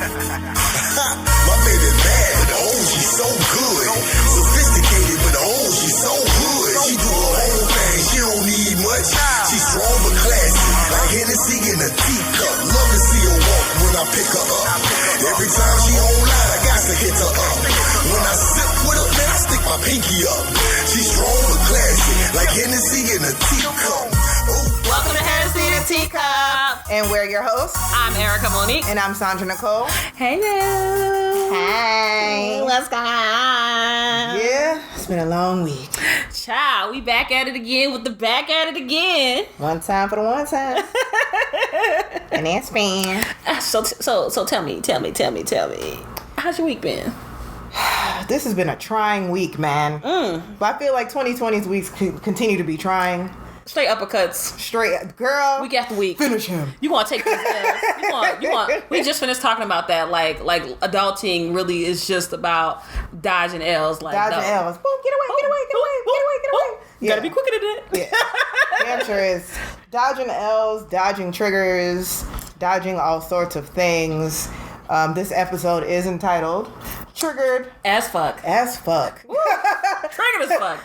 My baby bad, but oh, she's so good. Sophisticated, but oh, she's so good. She do her own thing, she don't need much. She's strong but classy, like Hennessy in a teacup. Love to see her walk when I pick her up. Every time she online, I got to hit her up. When I sit with her, man, I stick my pinky up. She's strong but classy, like Hennessy in a teacup. Welcome to Hennessy in a Teacup. And we're your hosts. I'm Erica Monique. And I'm Sandra Nicole. Hey now. Hey. What's going on? Yeah, it's been a long week. Child, we back at it again with the back at it again. One time for the one time. And that's been. So tell me. How's your week been? This has been a trying week, man. But I feel like 2020's weeks continue to be trying. Straight uppercuts. Straight, girl. Week after week. Finish him. You want to take this L's. You want. We just finished talking about that. Like adulting really is just about dodging L's. Like dodging L's. Boom, get away. You gotta be quicker than that. Yeah. Damn sure is. Dodging L's, dodging triggers, dodging all sorts of things. This episode is entitled Triggered as fuck. Triggered as fuck.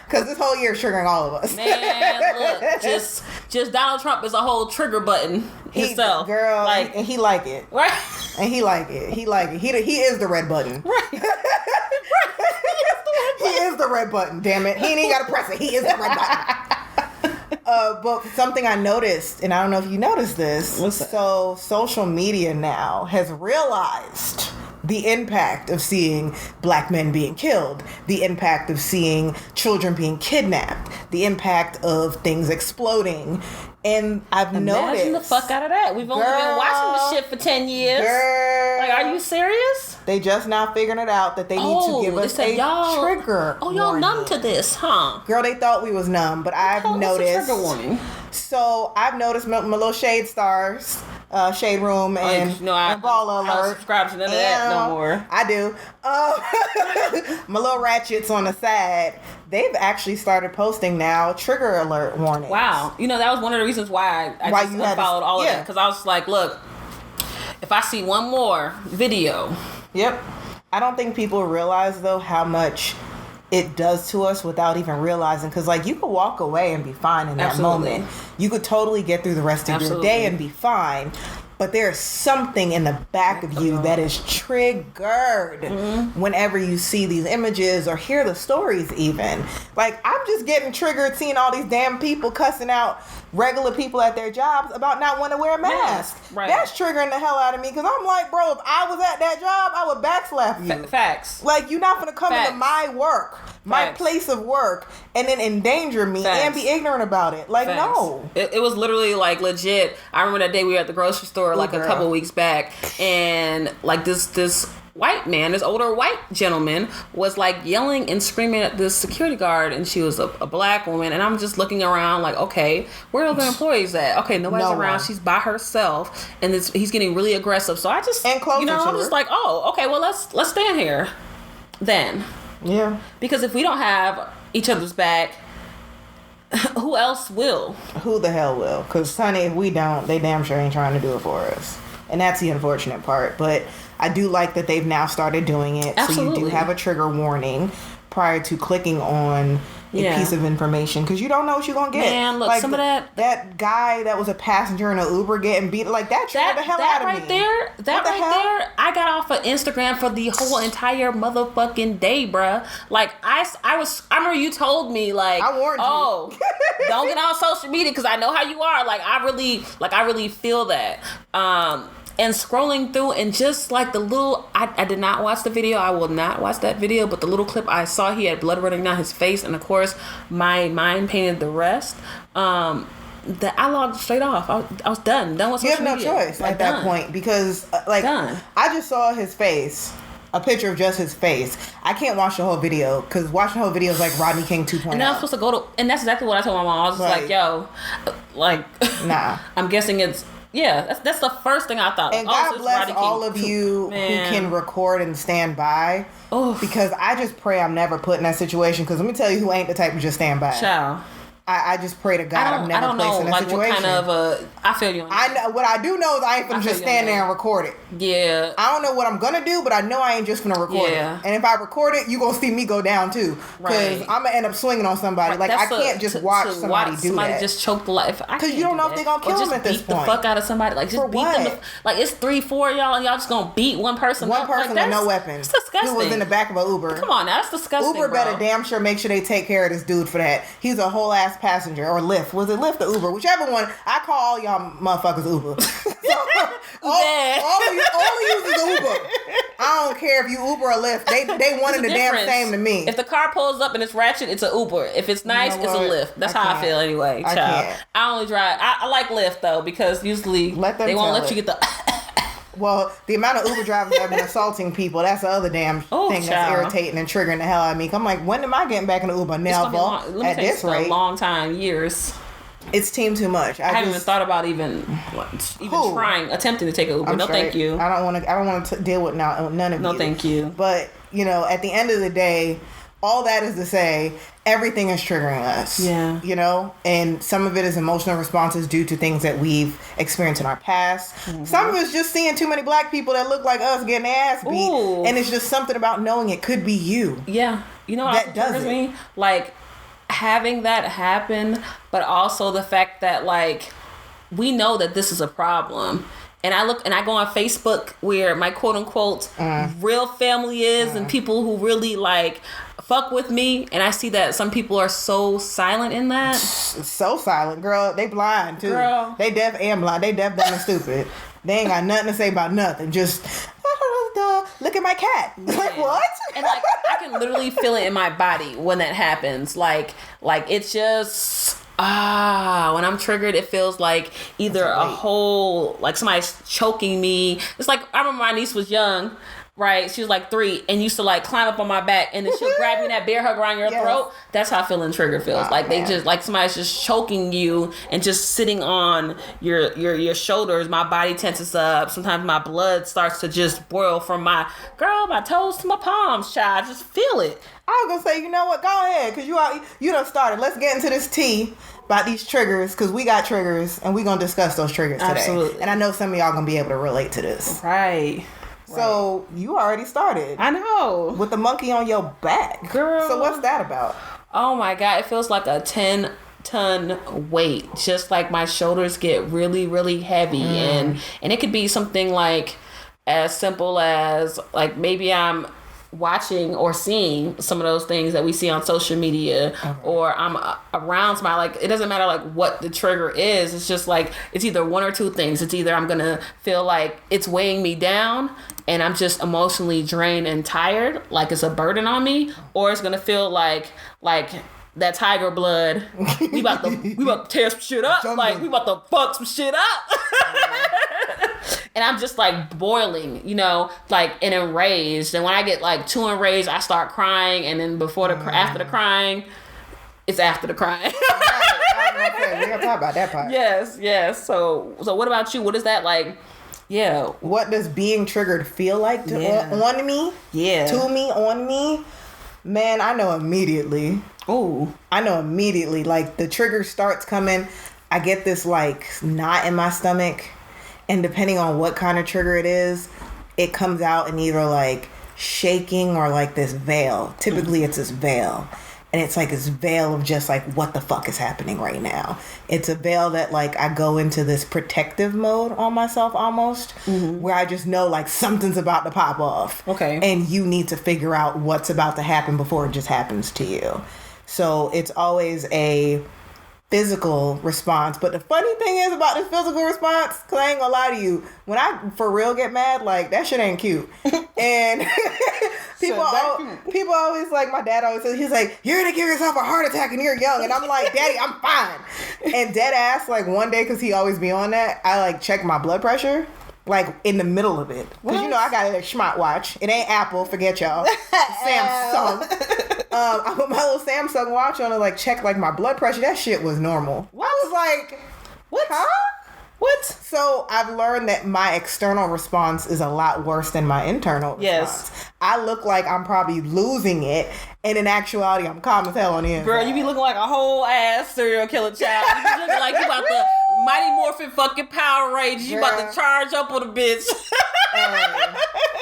Because this whole year is triggering all of us. Man, look, just Donald Trump is a whole trigger button himself. Girl, like, and he like it. Right. And he like it. He is the red button. Right. He is the red button, damn it. He ain't even got to press it. He is the red button. But something I noticed, and I don't know if you noticed this. What's that? So social media now has realized the impact of seeing black men being killed, the impact of seeing children being kidnapped, the impact of things exploding. And I've noticed. Imagine the fuck out of that. We've only been watching this shit for 10 years. Girl. Like, are you serious? They just now figuring it out that they need to give us a trigger Oh, y'all warning. numb to this, huh? Girl, they thought we was numb, but I've noticed. What's a trigger warning? So I've noticed my little shade stars, shade room, and, and Baller I don't Alert. subscribe to none of that no more. I do. My little ratchets on the side. They've actually started posting now trigger alert warnings. Wow. You know, that was one of the reasons why I just unfollowed all of that. Because I was like, look, if I see one more video. Yep. I don't think people realize, though, how much it does to us without even realizing. Because, like, you could walk away and be fine in that moment. You could totally get through the rest of your day and be fine. But there's something in the back of you that is triggered whenever you see these images or hear the stories even. Like, I'm just getting triggered seeing all these damn people cussing out regular people at their jobs about not wanting to wear a mask. Yeah, right. That's triggering the hell out of me because I'm like, bro, if I was at that job, I would backslap you. Facts. Like, you're not going to come into my work, my place of work, and then endanger me and be ignorant about it. Like, no. It was literally, like, legit. I remember that day we were at the grocery store, like, a couple weeks back, and, like, this white man, this older white gentleman, was, like, yelling and screaming at this security guard, and she was a black woman, and I'm just looking around like, okay, where are the employees at? Okay, nobody's around. She's by herself, and he's getting really aggressive. So I just, I'm just like, oh, okay, well, let's stand here then. Yeah. Because if we don't have each other's back, who else will? Who the hell will? Because, honey, if we don't, they damn sure ain't trying to do it for us. And that's the unfortunate part. But I do like that they've now started doing it. Absolutely. So you do have a trigger warning prior to clicking on a piece of information. Because you don't know what you're going to get. Man, look, like some of that... That guy that was a passenger in an Uber getting beat, like, that triggered the hell out of me. That right there, I got off of Instagram for the whole entire motherfucking day, bruh. Like, I remember you told me, like... I warned you. Don't get on social media because I know how you are. Like, I really feel that. And scrolling through and just like the little, I did not watch the video. I will not watch that video. But the little clip I saw, he had blood running down his face. And of course, my mind painted the rest. That I logged straight off. I was done. Done with social media. You have no choice at that point because I just saw his face. A picture of just his face. I can't watch the whole video because watching the whole video is like Rodney King 2.0. And now I'm supposed to go to, and that's exactly what I told my mom. I was just like, yo, like, nah. I'm guessing it's, that's the first thing I thought. And God bless all of you who can record and stand by. Oh. Because I just pray I'm never put in that situation because let me tell you who ain't the type to just stand by. Child. I just pray to God I'm never placed in that situation. What kind of I feel you on that. I know what I do know is I ain't gonna just stand there and record it. Yeah. I don't know what I'm gonna do, but I know I ain't just gonna record it. And if I record it, you gonna see me go down too, because I'm gonna end up swinging on somebody. Like I can't just watch somebody do that. Just choke the life. Because you don't know if they're gonna kill them at this point. Beat the fuck out of somebody. Like just beat them. Like it's 3-4 y'all, and y'all just gonna beat one person. One person with no weapon. It's disgusting. Who was in the back of an Uber. Come on, that's disgusting. Uber better damn sure make sure they take care of this dude for that. He's a whole ass passenger. Or Lyft. Was it Lyft or Uber? Whichever one. I call all y'all motherfuckers Uber. all we use is Uber. I don't care if you Uber or Lyft. They one and the damn same to me. If the car pulls up and it's ratchet, it's a Uber. If it's nice, it's a Lyft. That's how I feel anyway. I only drive. I like Lyft though, because usually they won't let you get the. Well, the amount of Uber drivers that have been assaulting people, that's the other damn thing that's irritating and triggering the hell out of me. I'm like, when am I getting back in the Uber? Never. At this rate. A long time, years. It's team too much. I haven't even thought about attempting to take an Uber. I'm no, straight. Thank you. I don't want to deal with none of you. No, thank you. But, at the end of the day, all that is to say, everything is triggering us. Yeah. And some of it is emotional responses due to things that we've experienced in our past. Mm-hmm. Some of it's just seeing too many black people that look like us getting their ass beat. Ooh. And it's just something about knowing it could be you. Yeah. You know what triggers me? Like, having that happen, but also the fact that, like, we know that this is a problem. And I look and I go on Facebook where my quote unquote real family is and people who really like fuck with me, and I see that some people are so silent in that. So silent, girl. They blind too. Girl. They deaf and blind. They deaf, dumb, and stupid. They ain't got nothing to say about nothing. Just look at my cat. Yeah. Like what? And like I can literally feel it in my body when that happens. Like it's just when I'm triggered, it feels like either a whole, like somebody's choking me. It's like, I remember my niece was young, right? She was like 3 and used to like climb up on my back and then she'll grab me in that bear hug around your throat. That's how feeling triggered feels. They just, like somebody's just choking you and just sitting on your shoulders. My body tenses up. Sometimes my blood starts to just boil from my toes to my palms, child. Just feel it. I was gonna say, you know what? Go ahead, cause you done started. Let's get into this tea about these triggers, cause we got triggers, and we gonna discuss those triggers today. Absolutely. And I know some of y'all gonna be able to relate to this. Right. So you already started. I know. With the monkey on your back, girl. So what's that about? Oh my God! It feels like a 10-ton weight. Just like my shoulders get really, really heavy, and it could be something like as simple as like maybe I'm watching or seeing some of those things that we see on social media, or I'm around somebody. Like, it doesn't matter like what the trigger is. It's just like, it's either one or two things. It's either I'm gonna feel like it's weighing me down and I'm just emotionally drained and tired, like it's a burden on me, or it's gonna feel like that tiger blood. We about to tear some shit up. Like, we about to fuck some shit up. And I'm just like boiling, like, and enraged. And when I get like too enraged, I start crying. And then after the crying, it's after the crying. Right. We're gonna talk about that part. Yes. So what about you? What is that like? Yeah. What does being triggered feel like on me? Yeah. To me, on me? Man, I know immediately. Ooh. I know immediately. Like, the trigger starts coming. I get this like knot in my stomach. And depending on what kind of trigger it is, it comes out in either like shaking or like this veil. Typically it's this veil. And it's like this veil of just like, what the fuck is happening right now? It's a veil that like I go into this protective mode on myself almost, where I just know like something's about to pop off. Okay. And you need to figure out what's about to happen before it just happens to you. So it's always a physical response. But the funny thing is about this physical response, because I ain't gonna lie to you, when I for real get mad, like, that shit ain't cute. And people always, like, my dad always says, he's like, you're gonna give yourself a heart attack and you're young. And I'm like, Daddy, I'm fine. And dead ass, like, one day, because he always be on that, I like check my blood pressure, like, in the middle of it. Because I got a smart watch. It ain't Apple, forget y'all. Samsung. I put my little Samsung watch on and like check like my blood pressure. That shit was normal. What? I was like, what? Huh? What? So I've learned that my external response is a lot worse than my internal response. Yes. I look like I'm probably losing it, and in actuality, I'm calm as hell on the inside. Girl, you be looking like a whole ass serial killer child. You be looking like you about to Mighty Morphin fucking Power Rangers. You about to charge up on a bitch.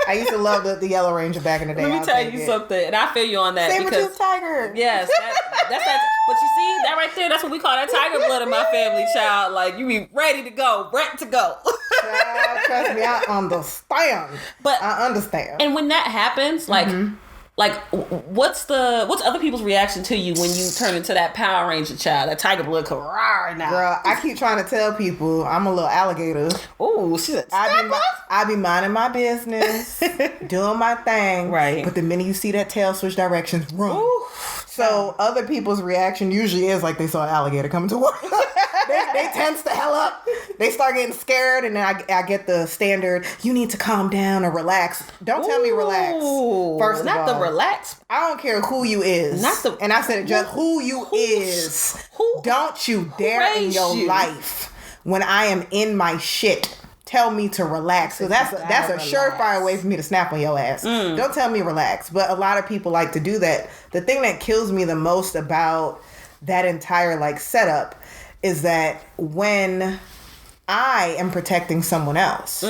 I used to love the Yellow Ranger back in the day. Let me tell you something, and I feel you on that. Saber-tooth tiger. Yes, that's that. But you see, that right there, that's what we call that tiger blood in my family, child. Like, you be ready to go, ready to go. Child, trust me, I understand. I understand. And when that happens, like, like, what's other people's reaction to you when you turn into that Power Ranger child, that tiger blood come right now? Girl, I keep trying to tell people I'm a little alligator. Ooh, she's a I be minding my business, doing my thing. Right. But the minute you see that tail switch directions, run. Ooh. So other people's reaction usually is like they saw an alligator coming to work. they tense the hell up. They start getting scared, and then I get the standard, you need to calm down or relax. Don't tell me relax. First of all. Not the relax. I don't care who you is. And I said it just who you is. Don't you dare in your life when I am in my shit tell me to relax. So that's a surefire way for me to snap on your ass. Don't tell me relax. But a lot of people like to do that. The thing that kills me the most about that entire like setup is that when I am protecting someone else,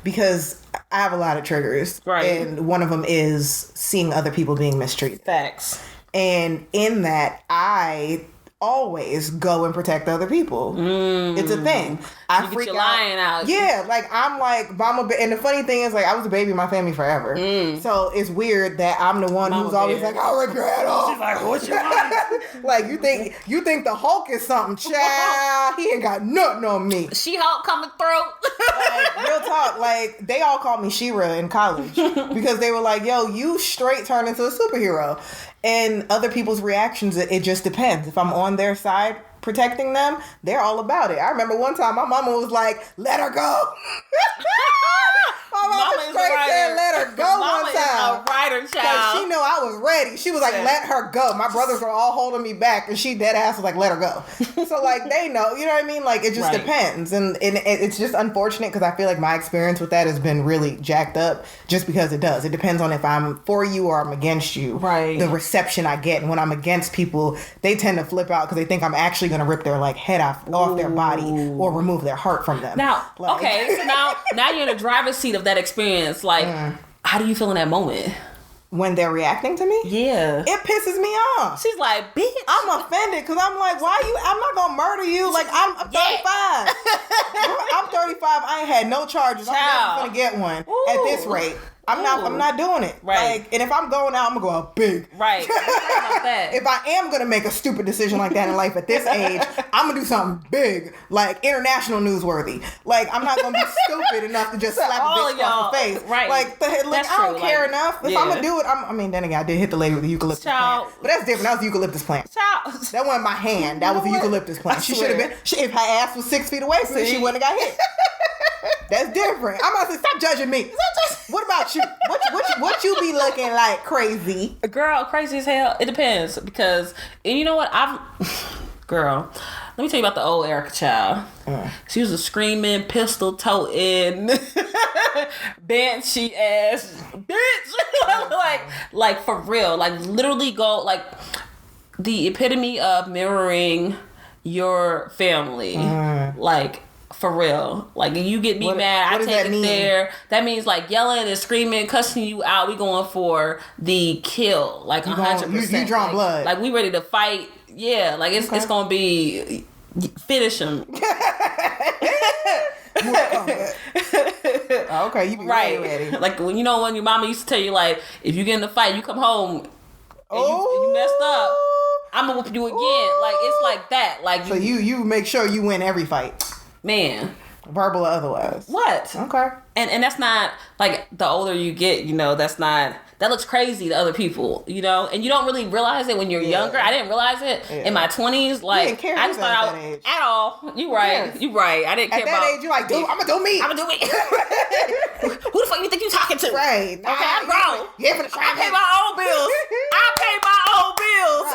because I have a lot of triggers, right? And one of them is seeing other people being mistreated. Facts. And in that, I always go and protect other people. It's a thing. I freak out. Yeah, like I'm like Mama. And the funny thing is, like I was a baby in my family forever, so it's weird that I'm the one who's always like, "I'll rip your head off." She's like, "What you want?" Like you think the Hulk is something, child? He ain't got nothing on me. She-Hulk coming through. Like real talk. Like they all called me She-Ra in college because they were like, "Yo, you straight turned into a superhero." And other people's reactions, it just depends. If I'm on their side protecting them, they're all about it. I remember one time my mama was like, "Let her go." My mama straight said, "Let her go." Mama one time. Is a writer, child. She knew I was ready. She was like, "Let her go." My brothers were all holding me back, and she dead ass was like, "Let her go." So like they know, you know what I mean? Like it just depends, and it's just unfortunate because I feel like my experience with that has been really jacked up. Just because it does, it depends on if I'm for you or I'm against you. Right. The reception I get, and when I'm against people, they tend to flip out because they think I'm actually going to rip their like head off their body or remove their heart from them. Now, like, okay, so now you're in the driver's seat of that experience. Like, how do you feel in that moment? When they're reacting to me? Yeah. It pisses me off. She's like, bitch. I'm offended because I'm like, I'm not going to murder you. Like, I'm 35. I'm 35. I ain't had no charges. I'm never going to get one at this rate. I'm not doing it. Right. Like, and if I'm going out, I'm going to go out big. Right. About that. If I am going to make a stupid decision like that in life at this age, I'm going to do something big, like international newsworthy. Like, I'm not going to be stupid enough to just slap a bitch across the face. Right. Like, I don't care enough. If I'm going to do it, I mean, then again, I did hit the lady with the eucalyptus plant. But that's different. That was the eucalyptus plant. That wasn't my hand. That was the eucalyptus plant. She should have been, if her ass was 6 feet away from me, she wouldn't have got hit. That's different. I'm about to say, stop judging me. What about you? What you be looking like crazy? Girl, crazy as hell. It depends because, and you know what? Girl, let me tell you about the old Erica child. She was a screaming, pistol toting, banshee ass bitch. like for real. Like literally go like the epitome of mirroring your family. Like. For real. Like, you get me mad, I take it there. That means, like, yelling and screaming, cussing you out. We going for the kill. Like, 100%. You drawing blood. Like, we ready to fight. Yeah. Like, it's going to be... Finish him. Okay, you be ready. Like, when your mama used to tell you, like, if you get in the fight, you come home and you messed up, I'm going to whoop you again. Like, it's like that. Like, so you make sure you win every fight. Man. Verbal or otherwise. What? Okay. And that's not, like, the older you get, that's not, that looks crazy to other people, and you don't really realize it when you're younger. I didn't realize it in my 20s. Like, you didn't care I just thought out at all. You right. You right. I didn't care about. At that age, you're like, dude, I'm going to do me. I'm going to do me. Who the fuck you think you talking to? Right. Okay, I'm grown. Yeah, for the I pay my own bills. I pay my own bills.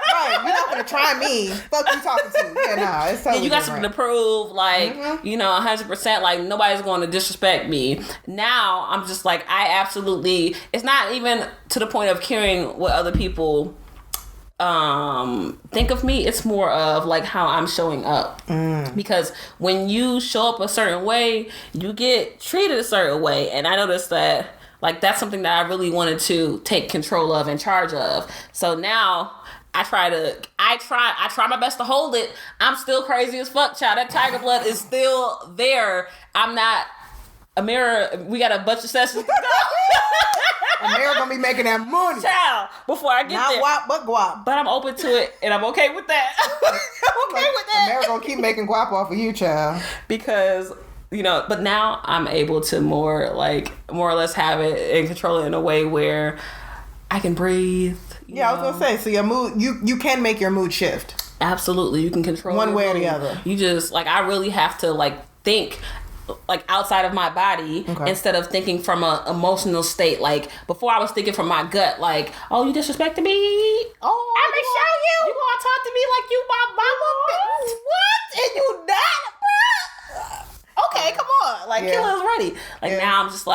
Right. You're not going to try me. Fuck you talking to. Yeah, nah, it's totally you got different. something to prove, like, 100%, like, nobody's going to disrespect me. Now, I'm just like, I absolutely, it's not even to the point of caring what other people think of me. It's more of like how I'm showing up, because when you show up a certain way, you get treated a certain way. And I noticed that, like, that's something that I really wanted to take control of and charge of. So now I try my best to hold it. I'm still crazy as fuck, child. That tiger blood is still there. I'm not Amira. We got a bunch of sessions to go. Amira gonna be making that money, child, before I get not there. Not guap, but guap. But I'm open to it, and I'm okay with that. I'm okay with that. Amira gonna keep making guap off of you, child. Because, but now I'm able to more or less have it and control it in a way where I can breathe. Yeah, I was gonna say, so your mood, you can make your mood shift. Absolutely, you can control one way mood. or the other. You just, I really have to, think, outside of my body, instead of thinking from an emotional state. Like, before I was thinking from my gut, oh, you disrespected me? Oh, I'm gonna show you. You gonna talk to me like you my mama? What? And you not, bro? Okay, come on. Killer's ready. Now I'm just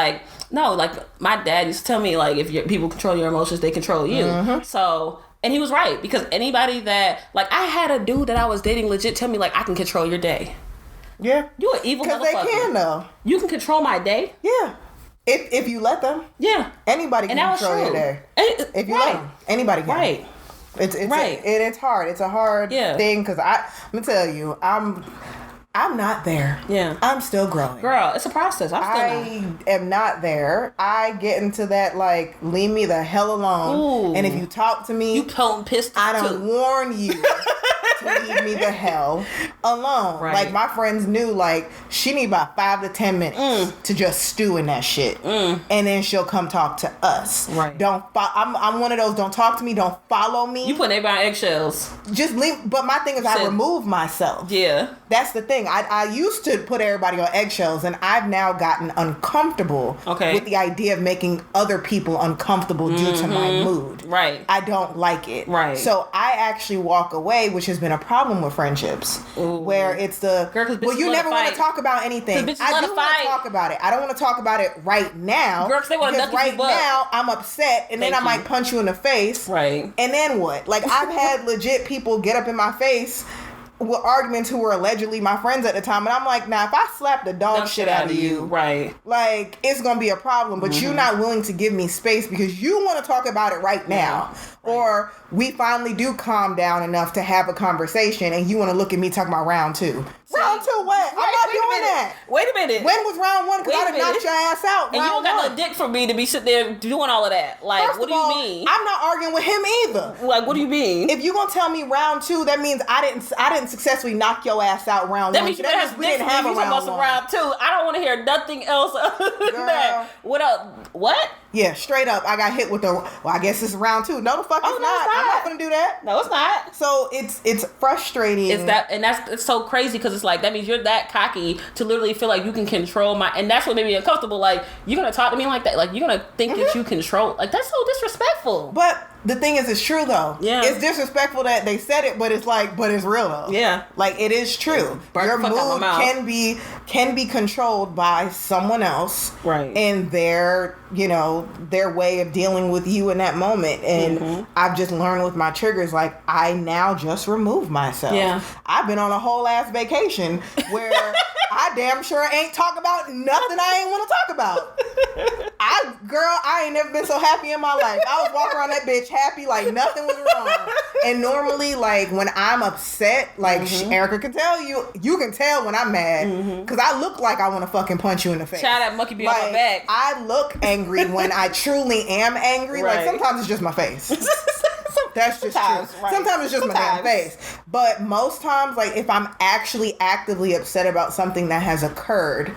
no, my dad used to tell me, if people control your emotions, they control you. So, and he was right, because anybody that, I had a dude that I was dating legit tell me, I can control your day. Yeah. You an evil motherfucker. Because they can, though. You can control my day? Yeah. If you let them. Yeah. Anybody can control your day. If you let them. Anybody can. Right. It's right. It's hard. It's a hard thing, because let me tell you, I'm not there. Yeah. I'm still growing. Girl, it's a process. I am not there. I get into that, leave me the hell alone. Ooh. And if you talk to me, you potent pissed. I don't warn you to leave me the hell alone. Right. My friends knew, she need about 5 to 10 minutes to just stew in that shit. And then she'll come talk to us. Right. I'm one of those, don't talk to me, don't follow me. You put everybody on eggshells. Just leave. But my thing is, I remove myself. Yeah. That's the thing. I used to put everybody on eggshells, and I've now gotten uncomfortable with the idea of making other people uncomfortable due to my mood. Right. I don't like it. Right. So I actually walk away, which has been a problem with friendships. Ooh. Where it's well, you never want to talk about anything. I do want to talk about it. I don't want to talk about it right now. Girl, they want to right now I'm upset, and then I might punch you in the face. Right. And then what? I've had legit people get up in my face with arguments who were allegedly my friends at the time, and I'm like, now if I slap the dog shit out of you, right, it's gonna be a problem. But you're not willing to give me space because you want to talk about it right now. Or we finally do calm down enough to have a conversation, and you want to look at me talking about round 2. Round 2 what? I'm not doing that. Wait a minute. When was round 1? Because I done knocked your ass out. And you don't got no dick for me to be sitting there doing all of that. First what do you mean? I'm not arguing with him either. What do you mean? If you're gonna tell me round 2, that means I didn't successfully knock your ass out round 1. That means you have we didn't have a round 1. Round 2. I don't want to hear nothing else other than that. What else? What? Yeah, straight up, I got hit with I guess it's round 2. No, the fuck it's not. I'm not gonna do that. No, it's not. So it's frustrating. It's so crazy, because it's that means you're that cocky to literally feel like you can control and that's what made me uncomfortable. You're gonna talk to me like that. You're gonna think that you control. That's so disrespectful. But the thing is, it's true though. Yeah. It's disrespectful that they said it, but it's real though. Yeah. It is true. Your mood can be controlled by someone else. Right. And their way of dealing with you in that moment. And I've just learned with my triggers, I now just remove myself. Yeah. I've been on a whole ass vacation where I damn sure ain't talk about nothing I ain't want to talk about. I ain't never been so happy in my life. I was walking around that bitch happy like nothing was wrong. And normally, when I'm upset, Erica can tell you can tell when I'm mad, because I look like I want to fucking punch you in the face. Child, that monkey be on my back. I look angry when I truly am angry. Right. Sometimes it's just my face. That's just true. Right. Sometimes it's just my damn face. But most times, if I'm actually actively upset about something that has occurred,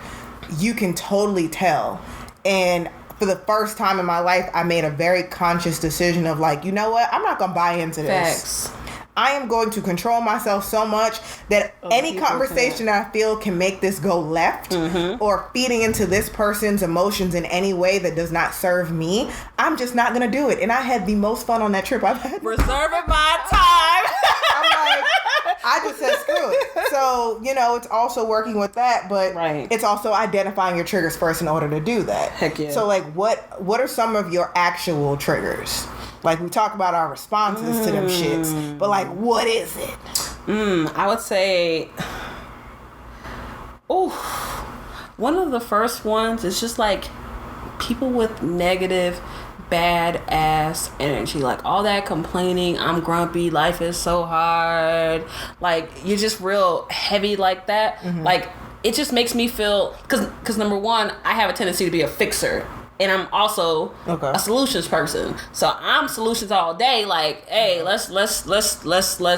you can totally tell. And for the first time in my life, I made a very conscious decision of you know what? I'm not going to buy into this. Facts. I am going to control myself so much that any conversation that I feel can make this go left or feeding into this person's emotions in any way that does not serve me, I'm just not going to do it. And I had the most fun on that trip I've had. Reserving my time. I'm I just said screw it. So, it's also working with that, but it's also identifying your triggers first in order to do that. Heck yeah. So, like, what are some of your actual triggers? Like, we talk about our responses to them shits, but, like, what is it? I would say, one of the first ones is just, like, people with negative, bad-ass energy. Like, all that complaining, I'm grumpy, life is so hard. Like, you're just real heavy like that. Like, it just makes me feel... Because number one, I have a tendency to be a fixer. And I'm also a solutions person. So I'm solutions all day. Like, hey, let's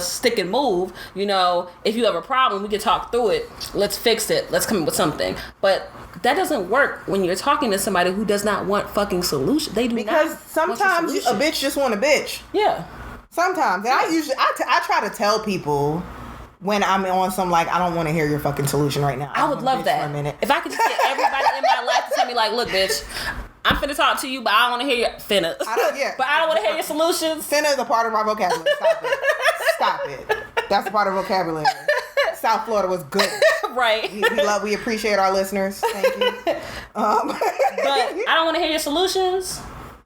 stick and move. If you have a problem, we can talk through it. Let's fix it. Let's come up with something. But that doesn't work when you're talking to somebody who does not want fucking solutions. They do because not. Sometimes a bitch just want a bitch. Yeah. Sometimes, and I try to tell people when I'm on some, like, I don't want to hear your fucking solution right now. I would love that. For a minute. If I could just get everybody in my life to tell me, like, look, bitch, I'm finna talk to you, but I don't want to hear your finna. But I don't want to hear your solutions. Finna is a part of our vocabulary. Stop it. That's a part of vocabulary. South Florida was good. Right. We appreciate our listeners. Thank you. But I don't want to hear your solutions.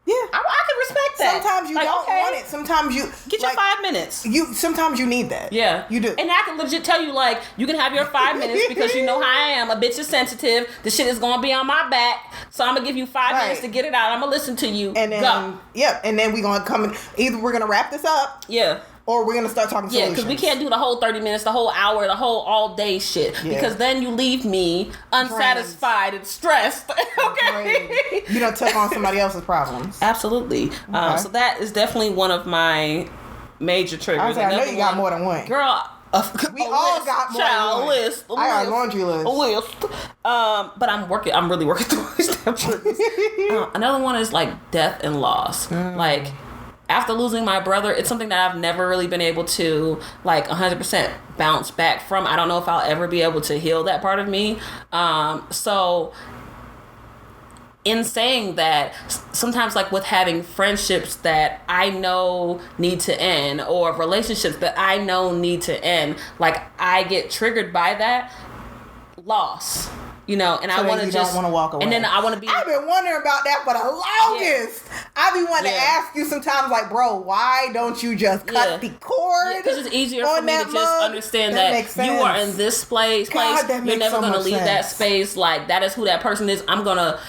Yeah, I can respect that. Sometimes you don't want it. Sometimes you get your 5 minutes. Sometimes you need that. Yeah, you do. And I can legit tell you, like, you can have your 5 minutes because you know how I am. A bitch is sensitive. The shit is gonna be on my back, so I'm gonna give you 5 minutes to get it out. I'm gonna listen to you. And then, go. And then we gonna come in. Either we're gonna wrap this up. Yeah. Or we're going to start talking solutions. Yeah, because we can't do the whole 30 minutes, the whole hour, the whole all day shit. Yeah. Because then you leave me unsatisfied and stressed. Okay? You done took on somebody else's problems. Absolutely. Okay. So that is definitely one of my major triggers. I know you got more than one. Girl, we all got more than one. List. I got a laundry list. A list. But I'm really working through these damn triggers. Another one is, like, death and loss. Like, after losing my brother, it's something that I've never really been able to, like, 100% bounce back from. I don't know if I'll ever be able to heal that part of me. So in saying that, sometimes, like, with having friendships that I know need to end or relationships that I know need to end, like, I get triggered by that loss. And so I want to just want to walk away. And then I want to be. I've been wondering about that for the longest. Yeah. I be wanting to ask you sometimes, like, bro, why don't you just cut the cord? Because it's easier for me to just understand that you are in this place. You're never gonna leave that space. Like, that is who that person is.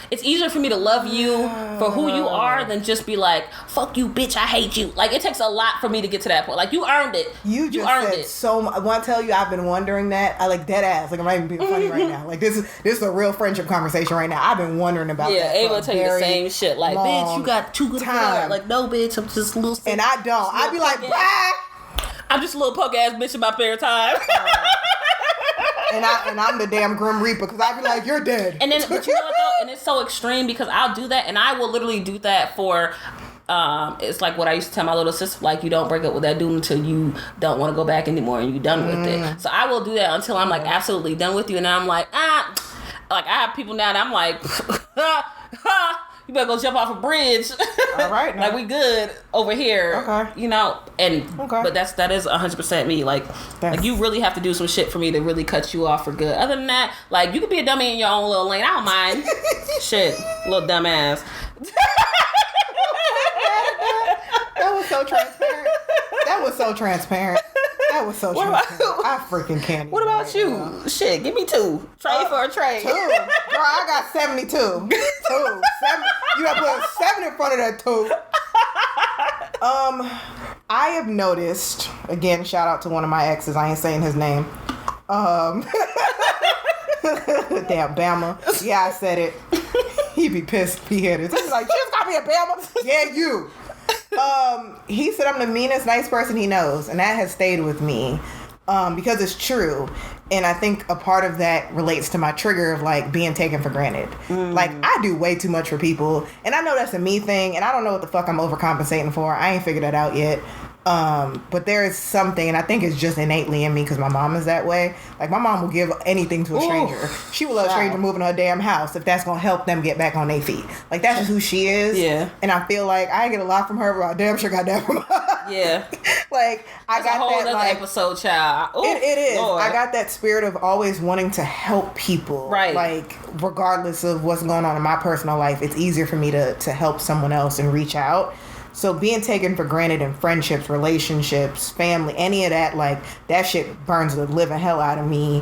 It's easier for me to love you for who you are than just be like, fuck you, bitch, I hate you. Like, it takes a lot for me to get to that point. Like, you earned it. You earned it. So much. I want to tell you, I've been wondering that. I like dead ass. Like, I'm not even being funny right now. Like, this is a real friendship conversation right now. I've been wondering about that. Yeah, Ava will tell you the same shit. Like, bitch, you got too good of a heart. Like, no, bitch, I'm just a little. And I don't. I'd be like, bye. I'm just a little punk ass bitch in my spare time. And I'm the damn Grim Reaper because I'd be like, you're dead. And then, but you know what though? And it's so extreme because I'll do that, and I will literally do that for. It's like what I used to tell my little sister, like, you don't break up with that dude until you don't want to go back anymore and you're done with it. So I will do that until I'm, like, absolutely done with you, and I'm like, like, I have people now that I'm like, you better go jump off a bridge. All right, like, we good over here. Okay. But that is 100% me. Like you really have to do some shit for me to really cut you off for good. Other than that, like, you could be a dummy in your own little lane. I don't mind. Shit, little dumbass. That was so transparent. That was so transparent. I freaking can't. What about you? Now. Shit, give me 2. Trade for a trade. 2. Girl, I got 72. 2. 7. You gotta put a 7 in front of that 2. I have noticed, again, shout out to one of my exes. I ain't saying his name. Damn, Bama. Yeah, I said it. He'd be pissed if he heard it. He's like, just got me a Bama. Yeah, you. He said I'm the meanest nice person he knows, and that has stayed with me because it's true. And I think a part of that relates to my trigger of, like, being taken for granted. Like, I do way too much for people, and I know that's a me thing, and I don't know what the fuck I'm overcompensating for. I ain't figured that out yet. But there is something, and I think it's just innately in me because my mom is that way. Like, my mom will give anything to a stranger. She will let a stranger move in her damn house if that's going to help them get back on their feet. Like, that's just who she is. Yeah. And I feel like I get a lot from her, but I damn sure got that from her. Yeah. Like, I That's got a whole that, other like, episode, child. Ooh, it is. Lord. I got that spirit of always wanting to help people. Right. Like, regardless of what's going on in my personal life, it's easier for me to help someone else and reach out. So being taken for granted in friendships, relationships, family, any of that, like, that shit burns the living hell out of me.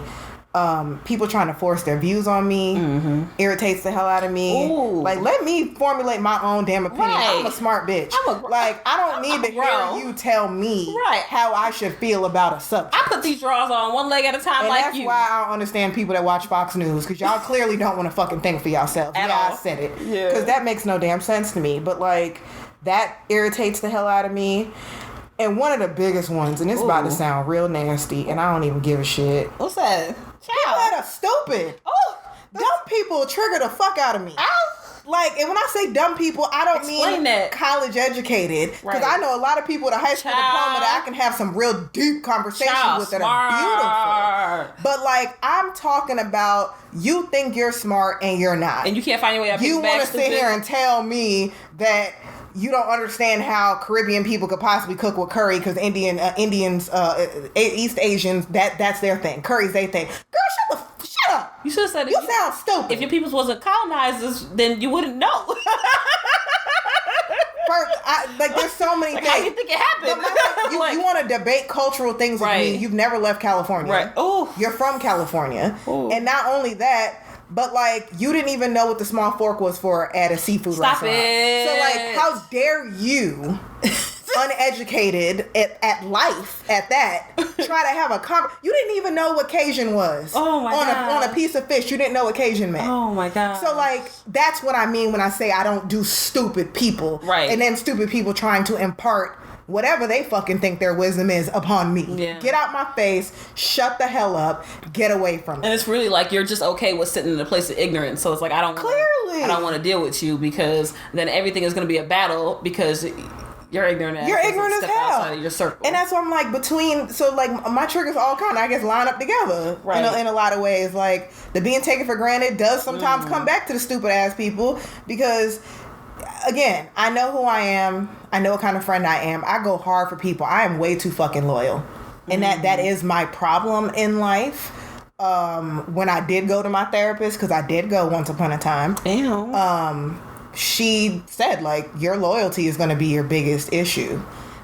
People trying to force their views on me irritates the hell out of me. Ooh. Like, let me formulate my own damn opinion. Right. I'm a smart bitch. I don't need to hear you tell me how I should feel about a subject. I put these drawers on one leg at a time, and like that's you. why I don't understand people that watch Fox News, because y'all clearly don't want to fucking think for yourselves. At all. I said it. Yeah. Because that makes no damn sense to me. But, like, that irritates the hell out of me. And one of the biggest ones, and it's about to sound real nasty, and I don't even give a shit. What's that? People that are stupid. Oh, Dumb people trigger the fuck out of me. Like, and when I say dumb people, I don't mean college educated. Because I know a lot of people with a high school diploma that I can have some real deep conversations with that are beautiful. But, like, I'm talking about you think you're smart and you're not. And you can't find your way up. You want to sit here and tell me that you don't understand how Caribbean people could possibly cook with curry, because Indians, East Asians, that's their thing. Curry's their thing. Girl, shut up. You should have said it. You sound stupid. If your peoples wasn't colonizers, then you wouldn't know. Like, there's so many things. How you think it happened? You want to debate cultural things with me. You've never left California. Right. Oh. You're from California. Ooh. And not only that, but, like, you didn't even know what the small fork was for at a seafood restaurant. It. So, like, how dare you, uneducated at life, at that, try to have a you didn't even know what Cajun was. Oh, my God. On a piece of fish, you didn't know what Cajun meant. Oh, my God. So, like, that's what I mean when I say I don't do stupid people. Right. And then stupid people trying to impart whatever they fucking think their wisdom is upon me. Yeah. Get out my face, shut the hell up, get away from me. And it's really like you're just okay with sitting in a place of ignorance. So it's like, I don't want to deal with you, because then everything is going to be a battle, because you're ignorant. You're ignorant as hell. Outside of your circle. And that's why I'm like, my triggers all kind of, I guess, line up together. Right. In a lot of ways. Like, the being taken for granted does sometimes come back to the stupid ass people, because, again, I know who I am. I know what kind of friend I am. I go hard for people. I am way too fucking loyal. And that is my problem in life. When I did go to my therapist, because I did go once upon a time. Damn. She said, like, your loyalty is going to be your biggest issue,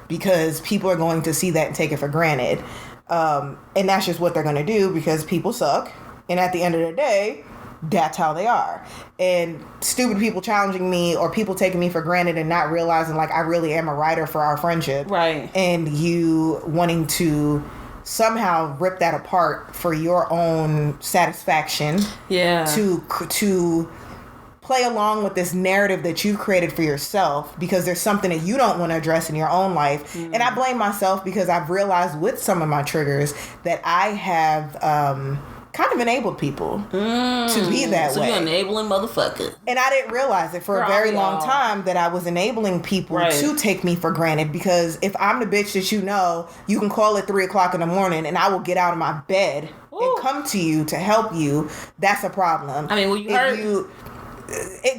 because people are going to see that and take it for granted. And that's just what they're going to do, because people suck. And at the end of the day, that's how they are. And stupid people challenging me, or people taking me for granted and not realizing, like, I really am a writer for our friendship. Right. And you wanting to somehow rip that apart for your own satisfaction. Yeah. To play along with this narrative that you've created for yourself, because there's something that you don't want to address in your own life. And I blame myself, because I've realized with some of my triggers that I have kind of enabled people to be that way. So you're an enabling motherfucker. And I didn't realize it for a very long time, that I was enabling people to take me for granted, because if I'm the bitch that you know, you can call at 3:00 in the morning and I will get out of my bed and come to you to help you. That's a problem. I mean, well, you heard...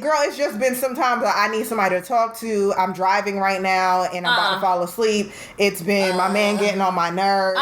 Girl, it's just been sometimes that I need somebody to talk to. I'm driving right now and I'm about to fall asleep. It's been my man getting on my nerves.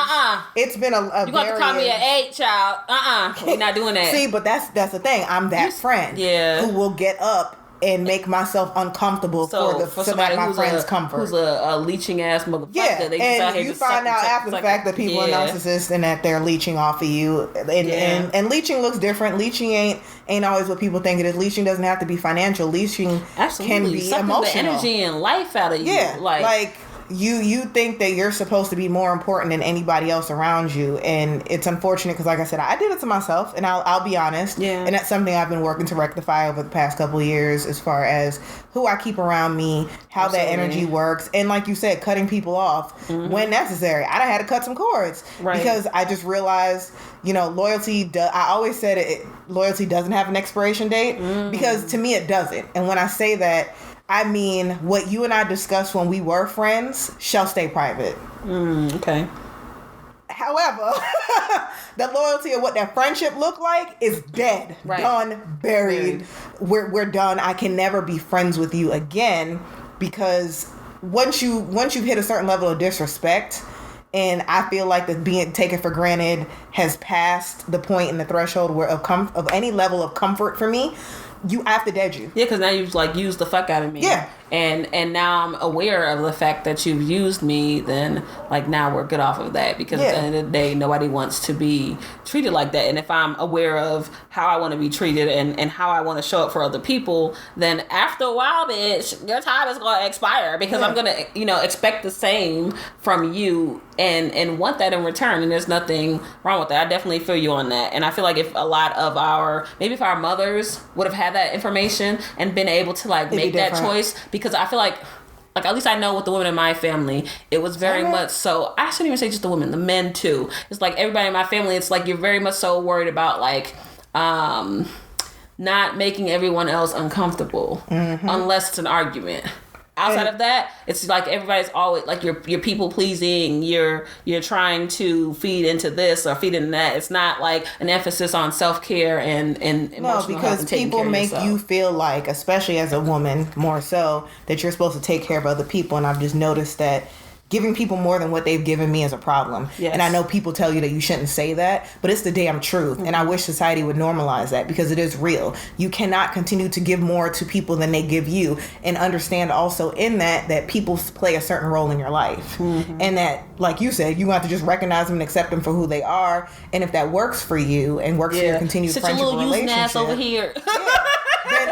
It's been a you got to call me at 8, child. We're not doing that. See, but that's the thing. I'm that friend who will get up and make myself uncomfortable for that my friend's comfort. Who's a leeching ass motherfucker. Yeah, and you find out after the fact that people are narcissists and that they're leeching off of you. And leeching looks different. Leeching ain't always what people think it is. Leeching doesn't have to be financial. Leeching can be sucking emotional. The energy and life out of you. Yeah, like you think that you're supposed to be more important than anybody else around you, and it's unfortunate, because, like I said, I did it to myself, and I'll be honest. Yeah. And that's something I've been working to rectify over the past couple of years, as far as who I keep around me, how that energy works, and like you said, cutting people off when necessary. I done had to cut some cords because I just realized, loyalty. I always said loyalty doesn't have an expiration date, because to me it doesn't. And when I say that, I mean, what you and I discussed when we were friends shall stay private. Okay. However, the loyalty of what that friendship looked like is dead. Done, buried. We're done. I can never be friends with you again, because once you've hit a certain level of disrespect, and I feel like the being taken for granted has passed the point in the threshold where of any level of comfort for me, I have to dead you. Yeah, because now you've like used the fuck out of me. Yeah. And now I'm aware of the fact that you've used me, then like now we're good off of that, because at the end of the day nobody wants to be treated like that. And if I'm aware of how I want to be treated and how I want to show up for other people, then after a while, bitch, your time is going to expire, because I'm going to, expect the same from you and want that in return. And there's nothing wrong with that. I definitely feel you on that. And I feel like if a lot of if our mothers would have had that information and been able to like make that choice, because I feel like at least I know with the women in my family, it was very much so. I shouldn't even say just the women, the men too. It's like everybody in my family, it's like you're very much so worried about like not making everyone else uncomfortable unless it's an argument. Outside of that, it's like everybody's always like you're people pleasing. You're trying to feed into this or feed into that. It's not like an emphasis on self-care and emotional because health and people make you feel like, especially as a woman, more so that you're supposed to take care of other people. And I've just noticed that giving people more than what they've given me is a problem. Yes. And I know people tell you that you shouldn't say that, but it's the damn truth. Mm-hmm. And I wish society would normalize that, because it is real. You cannot continue to give more to people than they give you, and understand also in that people play a certain role in your life. Mm-hmm. And that, like you said, you have to just recognize them and accept them for who they are. And if that works for you and works for your continued friendship or relationship. Ass over here.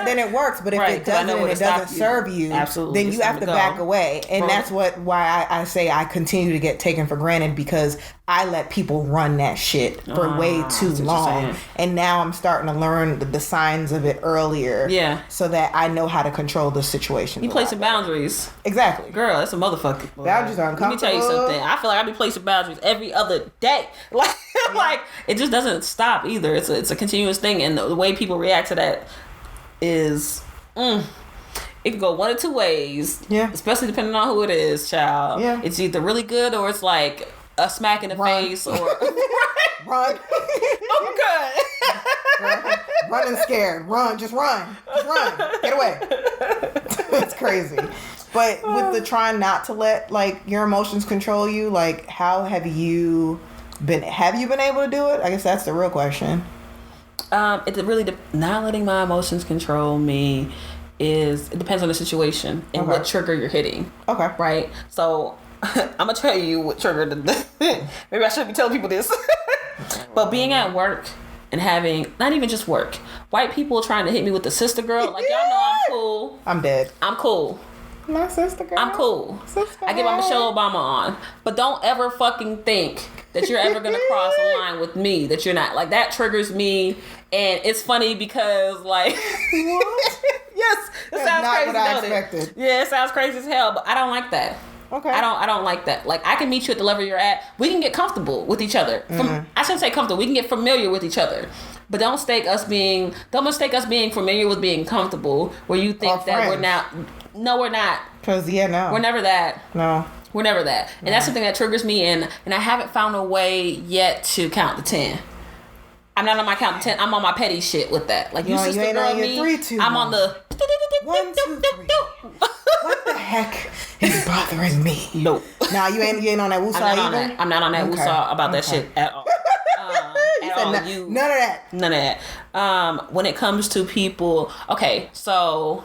Then it works. But if it doesn't and it doesn't serve you, then you have to back away. And that's why I say I continue to get taken for granted, because I let people run that shit for way too long. And now I'm starting to learn the signs of it earlier. Yeah. So that I know how to control the situation. You place some boundaries. Exactly. Girl, that's a motherfucker. Boundaries are uncomfortable. Let me tell you something. I feel like I be placing boundaries every other day. Like it just doesn't stop either. It's a continuous thing. And the way people react to that is it can go one of two ways. Yeah. Especially depending on who it is, child. Yeah. It's either really good or it's like a smack in the face or run. I'm good. Run and scared. Run. Just run. Get away. It's crazy. But with the trying not to let like your emotions control you, like how have you been able to do it? I guess that's the real question. It really not letting my emotions control me it depends on the situation and what trigger you're hitting. Okay. Right? So I'm gonna tell you what triggered maybe I shouldn't be telling people this. But being at work and having not even just work, white people trying to hit me with the sister girl, like y'all know I'm cool. I'm dead. I'm cool. My sister girl. I'm cool. I get my Michelle Obama on. But don't ever fucking think that you're ever gonna cross a line with me that you're not. Like that triggers me. And it's funny because like what? Yes, it sounds not crazy. What I expected. Yeah, it sounds crazy as hell, but I don't like that. Okay. I don't like that. Like I can meet you at the level you're at. We can get comfortable with each other. I shouldn't say comfortable. We can get familiar with each other. But don't mistake us being familiar with being comfortable where you think that we're not. No, we're not. Because no. We're never that. No. We're never that. And that's something that triggers me and I haven't found a way yet to count to 10. I'm not on my count to 10. I'm on my petty shit with that. Like you sister girl me. 3, 2, I'm on the 1, 2, 3. What the heck is bothering me? Nope. Nah, you ain't on that woosah either? I'm not on that woosah about that shit at all. None of that. None of that. When it comes to people, okay, so,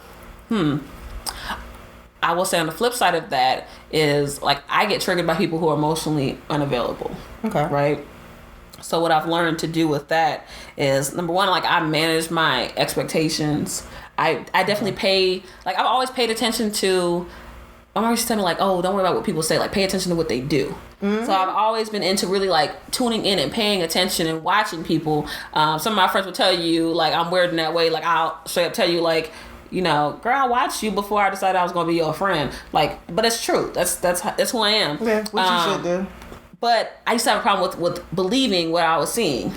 I will say on the flip side of that is like I get triggered by people who are emotionally unavailable. Okay. Right? So what I've learned to do with that is number one, like I manage my expectations. I definitely I've always paid attention to, I'm always telling me like, oh, don't worry about what people say. Like pay attention to what they do. Mm-hmm. So I've always been into really like tuning in and paying attention and watching people. Some of my friends will tell you like I'm weird in that way. Like I'll straight up tell you like, you know, girl, I watched you before I decided I was going to be your friend. Like, but it's true. That's who I am. Yeah, what you should do. But I used to have a problem with believing what I was seeing,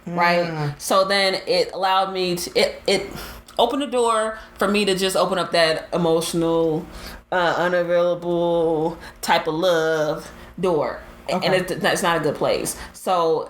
right? So then it allowed me to it opened the door for me to just open up that emotional, unavailable type of love door, and it's not a good place. So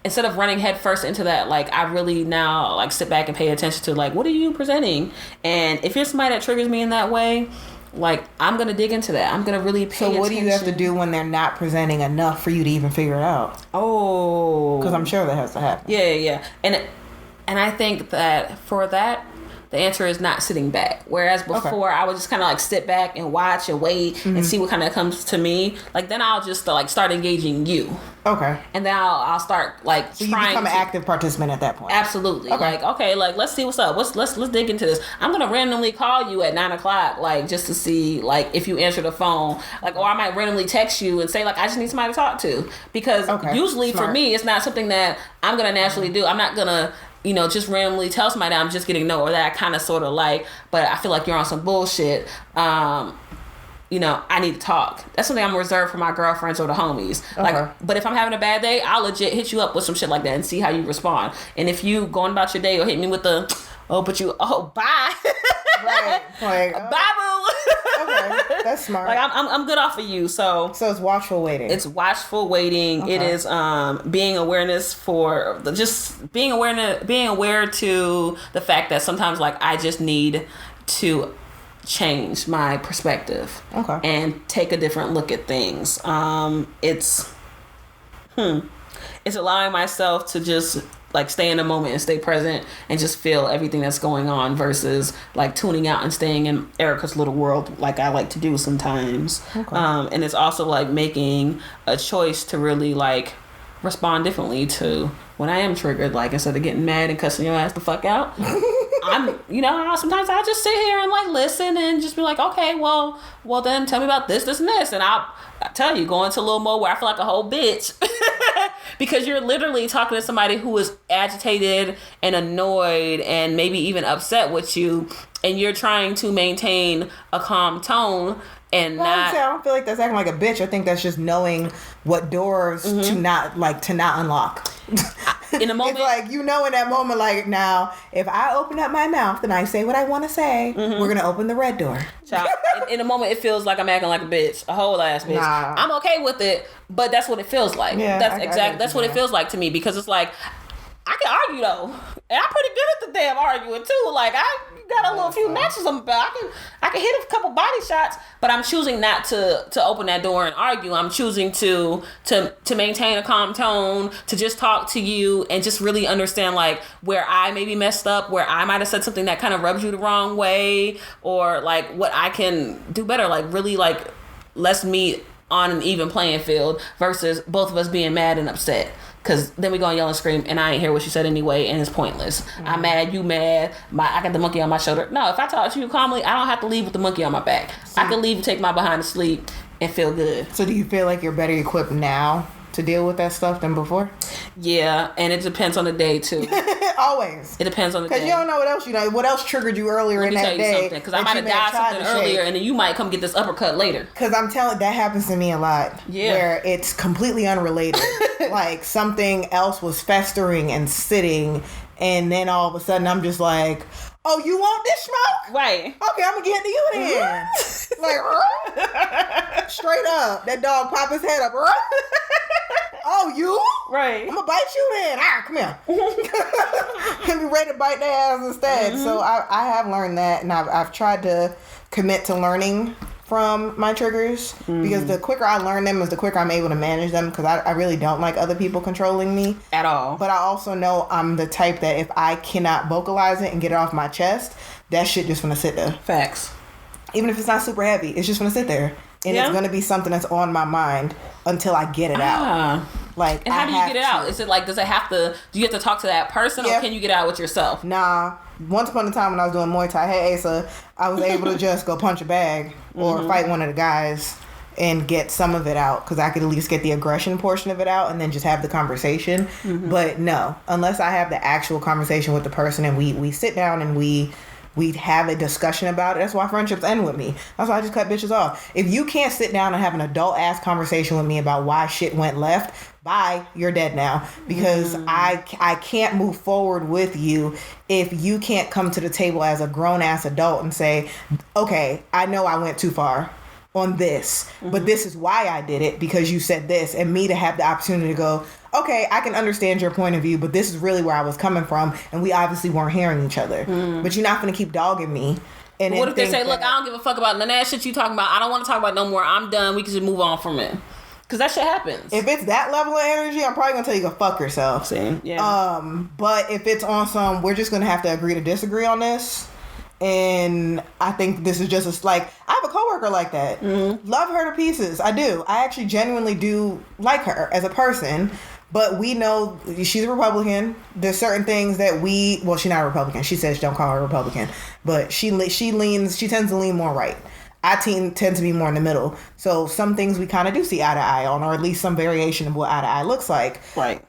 instead of running headfirst into that, like I really now like sit back and pay attention to like what are you presenting, and if you're somebody that triggers me in that way, like, I'm gonna dig into that. I'm gonna really pay attention. So what do you have to do when they're not presenting enough for you to even figure it out? Oh, because I'm sure that has to happen. Yeah. And I think that for that, the answer is not sitting back. Whereas before, I would just kind of like sit back and watch and wait and see what kind of comes to me. Like, then I'll just like start engaging you. Okay. And then I'll start like so trying you become to, an active participant at that point. Absolutely. Okay. Like, let's see what's up. Let's dig into this. I'm gonna randomly call you at 9:00, like, just to see like if you answer the phone, like, or I might randomly text you and say like, I just need somebody to talk to, because usually for me it's not something that I'm gonna naturally do. I'm not gonna, just randomly tell somebody that I'm just getting no, or that I kind of sort of like, but I feel like you're on some bullshit. I need to talk. That's something I'm reserved for my girlfriends or the homies. Like, but if I'm having a bad day, I'll legit hit you up with some shit like that and see how you respond. And if you going about your day or hit me with the, bye. Right. Like, bye, boo. Okay, that's smart. Like, I'm good off of you. So it's watchful waiting. It's watchful waiting. Okay. It is being aware to the fact that sometimes, like, I just need to change my perspective and take a different look at things. It's allowing myself to just like stay in the moment and stay present and just feel everything that's going on versus like tuning out and staying in Erica's little world like I like to do sometimes. And it's also like making a choice to really like respond differently to when I am triggered. Like, instead of getting mad and cussing your ass the fuck out, sometimes I just sit here and like listen and just be like, okay, well then tell me about this and this, and I tell you, go into a little more where I feel like a whole bitch because you're literally talking to somebody who is agitated and annoyed and maybe even upset with you, and you're trying to maintain a calm tone. And I don't feel like that's acting like a bitch. I think that's just knowing what doors to not unlock. In a moment, it's like, in that moment, like, now if I open up my mouth and I say what I want to say, we're gonna open the red door. Child, in a moment, it feels like I'm acting like a bitch, a whole ass bitch. Nah. I'm okay with it, but that's what it feels like. Yeah, that's what it feels like to me, because it's like, I can argue though, and I'm pretty good at the damn arguing too. Like, I got a little few matches on my belt. I can hit a couple body shots, but I'm choosing not to open that door and argue. I'm choosing to maintain a calm tone, to just talk to you and just really understand like where I maybe messed up, where I might have said something that kind of rubs you the wrong way, or like what I can do better. Like, really, like, let's meet on an even playing field versus both of us being mad and upset. Because then we go and yell and scream, and I ain't hear what you said anyway, and it's pointless. I'm mad, you mad, I got the monkey on my shoulder. No, if I talk to you calmly, I don't have to leave with the monkey on my back. I can leave and take my behind to sleep and feel good. So do you feel like you're better equipped now to deal with that stuff than before? Yeah, and it depends on the day too. Always. It depends on the day. Because you don't know what else what else triggered you earlier in that day. Because I might have died something earlier, and then you might come get this uppercut later. Because I'm telling, that happens to me a lot. Yeah. Where it's completely unrelated. Like, something else was festering and sitting, and then all of a sudden I'm just like, oh, you want this smoke? Right. Okay, I'm gonna get to you then. Like, straight up, that dog pop his head up. Oh, you? Right. I'm gonna bite you then. Come here. And be ready to bite their ass instead. So I have learned that, and I've tried to commit to learning from my triggers, because the quicker I learn them is the quicker I'm able to manage them, because I really don't like other people controlling me. At all. But I also know I'm the type that if I cannot vocalize it and get it off my chest, that shit just gonna sit there. Facts. Even if it's not super heavy, it's just gonna sit there. And it's gonna be something that's on my mind until I get it out. Like, and how do you get it out? Is it like, do you have to talk to that person, or can you get it out with yourself? Nah. Once upon a time when I was doing Muay Thai, hey Asa, I was able to just go punch a bag or fight one of the guys and get some of it out, because I could at least get the aggression portion of it out and then just have the conversation. But no, unless I have the actual conversation with the person and we sit down and we have a discussion about it. That's why friendships end with me. That's why I just cut bitches off. If you can't sit down and have an adult ass conversation with me about why shit went left, bye, you're dead now. Because I can't move forward with you if you can't come to the table as a grown ass adult and say, okay, I know I went too far on this, but this is why I did it, because you said this, and me to have the opportunity to go, okay, I can understand your point of view, but this is really where I was coming from, and we obviously weren't hearing each other. But you're not going to keep dogging me And what if they say, look, I don't give a fuck about none of that shit you talking about. I don't want to talk about no more. I'm done. We can just move on from it. Because that shit happens. If it's that level of energy, I'm probably going to tell you to go fuck yourself. Same. Yeah. But if it's on some, we're just going to have to agree to disagree on this. And I think this is just like, I have a coworker like that. Mm-hmm. Love her to pieces. I do. I actually genuinely do like her as a person. But we know she's a Republican. There's certain things that she's not a Republican. She says don't call her a Republican. But she tends to lean more right. I tend to be more in the middle. So some things we kind of do see eye to eye on, or at least some variation of what eye to eye looks like. Right.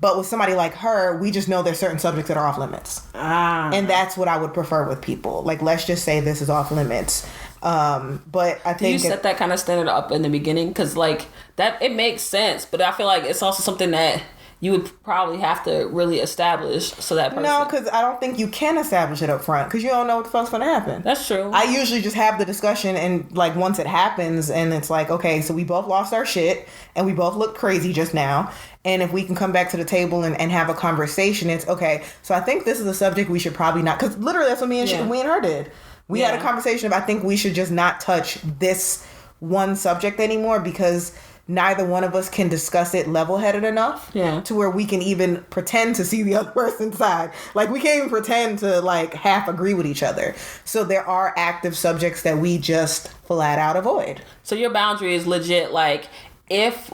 But with somebody like her, we just know there's certain subjects that are off limits. And that's what I would prefer with people. Like, let's just say this is off limits. But I think... Did you set that kind of standard up in the beginning? Because, like, that, it makes sense. But I feel like it's also something that you would probably have to really establish so that person... No, because I don't think you can establish it up front. Because you don't know what the fuck's going to happen. That's true. I usually just have the discussion, and, like, once it happens, and it's like, okay, so we both lost our shit, and we both look crazy just now. And if we can come back to the table and have a conversation, it's okay. So I think this is a subject we should probably not... Because literally that's what me and her did. We had a conversation of, I think we should just not touch this one subject anymore because neither one of us can discuss it level-headed enough to where we can even pretend to see the other person's side. Like, we can't even pretend to, like, half agree with each other. So there are active subjects that we just flat out avoid. So your boundary is legit, like, if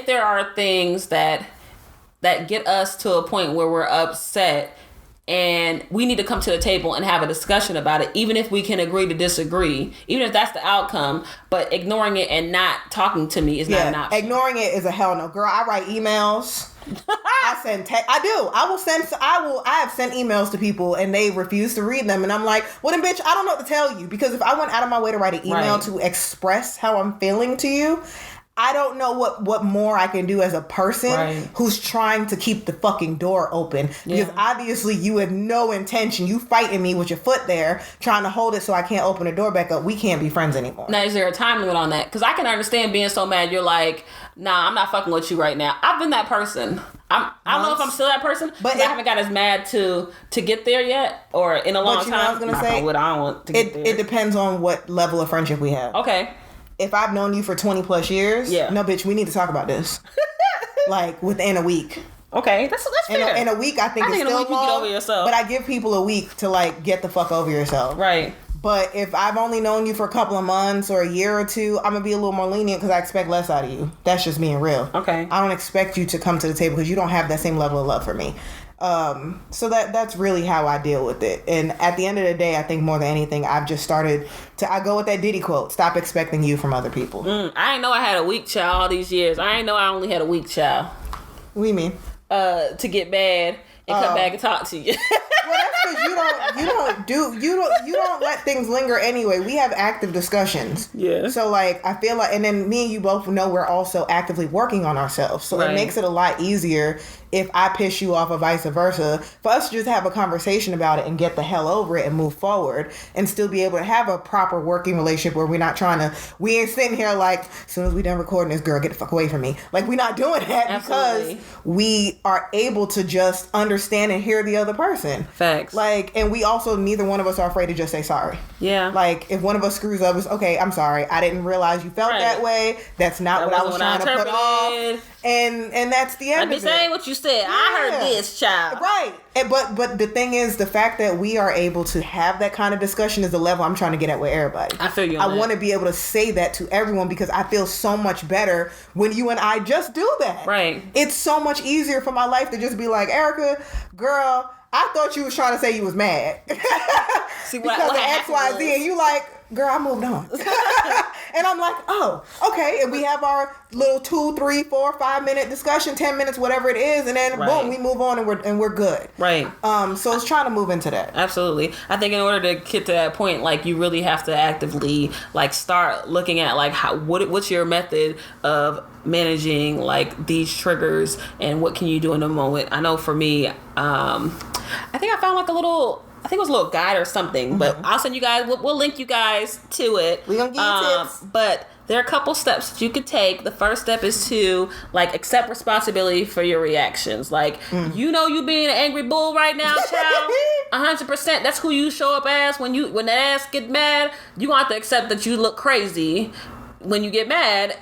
there are things that get us to a point where we're upset and we need to come to the table and have a discussion about it, even if we can agree to disagree, even if that's the outcome, but ignoring it and not talking to me is not an option. Ignoring it is a hell no. Girl, I write emails. I send I do. I have sent emails to people and they refuse to read them. And I'm like, well then bitch, I don't know what to tell you. Because if I went out of my way to write an email to express how I'm feeling to you, I don't know what more I can do as a person who's trying to keep the fucking door open. Because obviously you have no intention. You fighting me with your foot there, trying to hold it so I can't open the door back up. We can't be friends anymore. Now, is there a time limit on that? Because I can understand being so mad. You're like, nah, I'm not fucking with you right now. I've been that person. I don't know if I'm still that person, but I haven't got as mad to get there yet, or in a long time. I was gonna say, I don't want to get there. It depends on what level of friendship we have. Okay. If I've known you for 20 plus years, no, bitch, we need to talk about this. Like, within a week. Okay, that's fair. In a week, I think it's still long, you get over yourself. But I give people a week to, like, get the fuck over yourself. Right. But if I've only known you for a couple of months or a year or two, I'm going to be a little more lenient because I expect less out of you. That's just being real. Okay. I don't expect you to come to the table because you don't have that same level of love for me. So that's really how I deal with it. And at the end of the day, I think more than anything, I've just started I go with that Diddy quote, stop expecting you from other people. I didn't know I had a weak child all these years. I didn't know I only had a weak child. What do you mean? To get mad and come back and talk to you. Well, that's because you don't let things linger anyway. We have active discussions. Yeah. So like I feel like, and then me and you both know we're also actively working on ourselves. So it makes it a lot easier if I piss you off or vice versa, for us to just have a conversation about it and get the hell over it and move forward and still be able to have a proper working relationship where we're not we ain't sitting here like, as soon as we done recording this, girl, get the fuck away from me. Like, we're not doing that. Absolutely. Because we are able to just understand and hear the other person. Facts. Like, and we also, neither one of us are afraid to just say sorry. Yeah. Like, if one of us screws up, it's okay, I'm sorry. I didn't realize you felt that way. That's not what I was trying to put off. And that's the end of it. Let me say what you said. I heard this, child. Right. But the thing is, the fact that we are able to have that kind of discussion is the level I'm trying to get at with everybody. I feel you. I want to be able to say that to everyone because I feel so much better when you and I just do that. Right. It's so much easier for my life to just be like, Erica, girl, I thought you was trying to say you was mad. See, because of X, Y, Z, and you like, girl, I moved on. And I'm like, oh, okay. And we have our little 2, 3, 4, 5 minute discussion, 10 minutes, whatever it is. And then boom, we move on and we're good. Right. So it's trying to move into that. Absolutely. I think in order to get to that point, like, you really have to actively like start looking at like what's your method of managing like these triggers and what can you do in the moment. I know for me, I think I found like a little I think it was a little guide or something, but I'll send you guys. We'll link you guys to it. We're gonna give you tips. But there are a couple steps that you could take. The first step is to like accept responsibility for your reactions. Like you know you being an angry bull right now, child. 100%. That's who you show up as when that ass get mad. You want to accept that you look crazy when you get mad,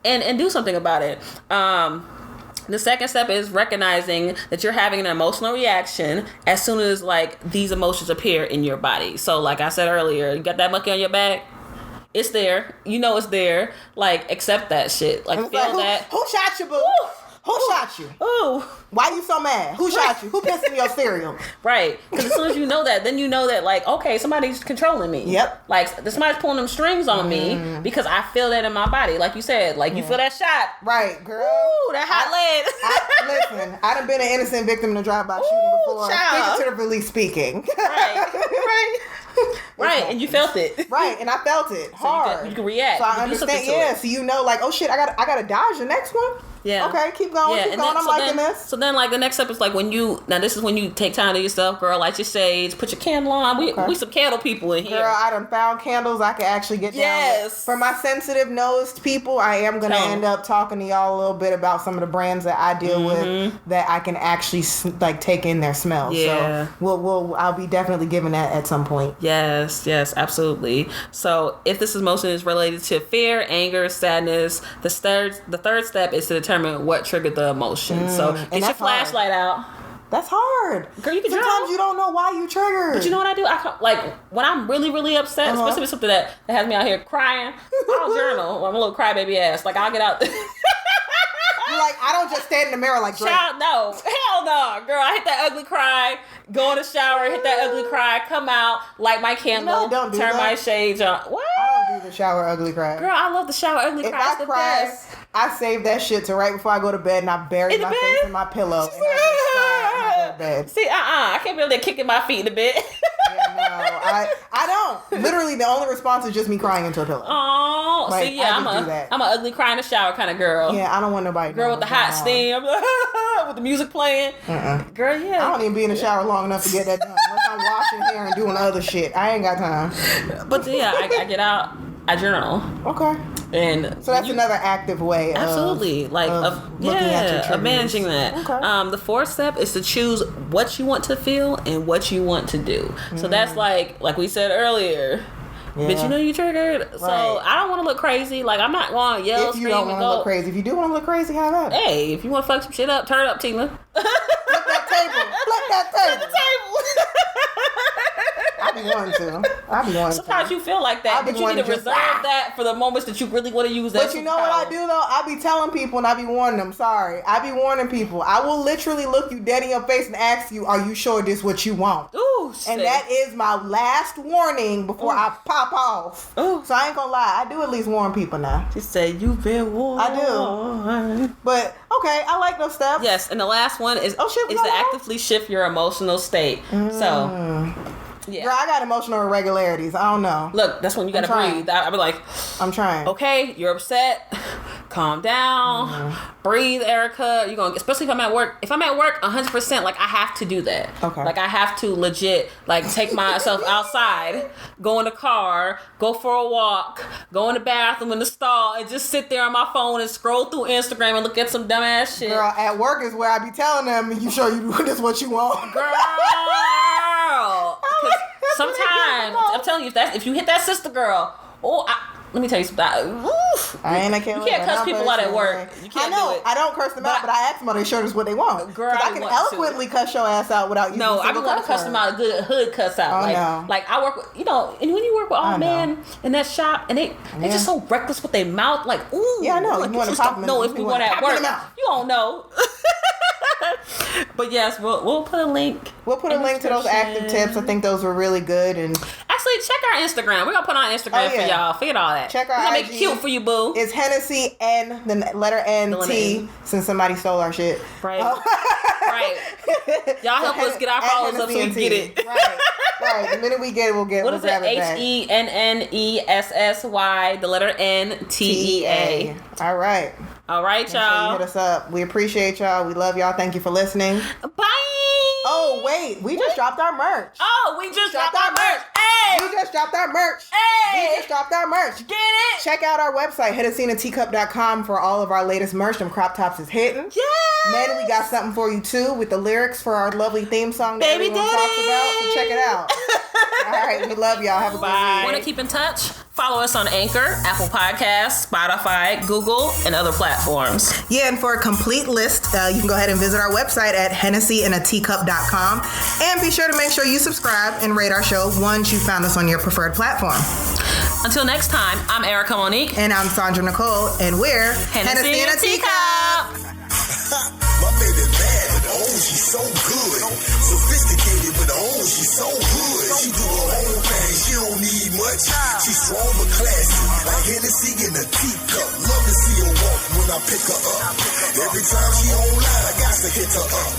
and do something about it. The second step is recognizing that you're having an emotional reaction as soon as like these emotions appear in your body. So like I said earlier, you got that monkey on your back. It's there. You know it's there. Like, accept that shit. Like, feel that. Who shot you, boo? Ooh. Who shot you? Ooh. Why you so mad? Who shot you? Who pissed in your cereal? Right. Because as soon as you know that, then you know that, like, okay, somebody's controlling me. Yep. Like, somebody's pulling them strings on me because I feel that in my body. Like you said, like, you feel that shot. Right, girl. Ooh, that hot lead. Listen, I done been an innocent victim in a drive-by shooting before. Child. Figuratively speaking. Right. Right, and you felt it. Right, and I felt it hard. You can react. So I understand. Yeah, so you know, like, oh shit, I gotta dodge the next one. Yeah. Okay, keep going. Yeah, keep going. I'm liking this. So then, like, the next step is like this is when you take time to yourself, girl. Light your shades, put your candle on. We some candle people in here. Girl, I done found candles I can actually get down with. For my sensitive nosed people, I am gonna end up talking to y'all a little bit about some of the brands that I deal with that I can actually like take in their smell. Yeah. So I'll be definitely giving that at some point. Yes, absolutely. So if this emotion is related to fear, anger, sadness, the third step is to determine what triggered the emotion. So get your flashlight out. That's hard. Girl, you can Sometimes you don't know why you triggered. But you know what I do? Like, when I'm really, really upset, especially with something that has me out here crying, I'll journal. I'm a little crybaby ass. Like, I'll get out. You're like, I don't just stand in the mirror like Drake. Child, no. Hell no. Girl, I hit that ugly cry, go in the shower, hit that ugly cry, come out, light my candle, turn my shades on. What? I don't do the shower ugly cry. Girl, I love the shower ugly cry. It's the best. I save that shit to right before I go to bed, and I bury my face in my pillow, and I just cry when I go to bed. See, I can't be over there kicking my feet in the bed. Yeah, no, I don't. Literally, the only response is just me crying into a pillow. Oh, like, see, yeah, I'm a ugly cry in the shower kind of girl. Yeah, I don't want nobody. Girl with the hot steam, with the music playing. Girl, yeah. I don't even be in the shower long enough to get that done. Unless I'm washing hair and doing other shit, I ain't got time. But yeah, I get out. I journal. Okay. And so that's another active way of looking at your triggers. Of managing that. Okay. The fourth step is to choose what you want to feel and what you want to do. So that's like we said earlier. Yeah. Bitch, you know you triggered. Right. So I don't want to look crazy. Like, I'm not going to yell, if you don't want to look crazy. If you do want to look crazy, have that. Hey, if you want to fuck some shit up, turn it up, Tina. Flip that table. Flip that table. Flip the table. I be wanting to. Sometimes you feel like that, but you need to reserve that for the moments that you really want to use that. But you know what I do, though? I be telling people and I be warning them. Sorry. I be warning people. I will literally look you dead in your face and ask you, are you sure this what you want? Ooh, shit. And that is my last warning before I pop off. Ooh. So I ain't gonna lie. I do at least warn people now. She said, you've been warned. I do. But, okay, I like those steps. Yes, and the last one is to actively shift your emotional state. So... yeah. Girl, I got emotional irregularities. I don't know. Look, that's when you gotta breathe. I'll be like, I'm trying. Okay, you're upset. Calm down. Breathe, Erica. You're gonna, especially if I'm at work. If I'm at work, 100%, like, I have to do that. Okay. Like, I have to legit, like, take myself outside, go in the car, go for a walk, go in the bathroom in the stall, and just sit there on my phone and scroll through Instagram and look at some dumbass shit. Girl, at work is where I be telling them, you sure you this what you want? Girl. Sometimes I'm telling you, if you hit that sister girl, let me tell you something. I ain't a killer. You can't cuss people out at work. You can't do it. I don't curse them out, but I ask them, are they sure that's what they want? Girl, I can eloquently cuss your ass out without using I be want to cuss them out, a good hood cuss out. Like I work with, and when you work with all men in that shop, and they just so reckless with their mouth, like, ooh. Yeah, I know. Like, you want to pop them. No, if we want at work, you don't know. But yes, we'll put a link. We'll put a link to those active tips. I think those were really good. And actually, check our Instagram. We're gonna put on Instagram for y'all. Forget all that. Check our IG. We're gonna make it cute for you, boo. It's Hennessy and the letter N T. Since somebody stole our shit. Right. Right. Y'all help us get our followers up so we can get it. Right. The minute we get it, we'll get it. What is it? HENNESSY, the letter NTEA. All right. All right, y'all. Hit us up. We appreciate y'all. We love y'all. Thank you for listening. Bye. Oh, wait. We just dropped our merch. Oh, we just dropped our merch. Hey! We just dropped our merch. Hey! We just dropped our merch. Get it? Check out our website, HennessyandTeacup.com, for all of our latest merch. Them crop tops is hitting. Yeah. Man, we got something for you, too, with the lyrics for our lovely theme song that Baby everyone Daddy. talks about. So check it out. All right. We love y'all. Have a good week. Want to keep in touch? Follow us on Anchor, Apple Podcasts, Spotify, Google, and other platforms. Yeah, and for a complete list, you can go ahead and visit our website at HennessyandATeacup.com. And be sure to make sure you subscribe and rate our show once you found us on your preferred platform. Until next time, I'm Erica Monique. And I'm Sandra Nicole, and we're Hennessy and a Teacup. My baby bad, but oh, she's so good. Sophisticated, but oh, she's so good. She do her own thing, she don't need much. She's strong but classy, like Hennessy in a teacup. Love to see her walk when I pick her up. Every time she online, I got to hit her up.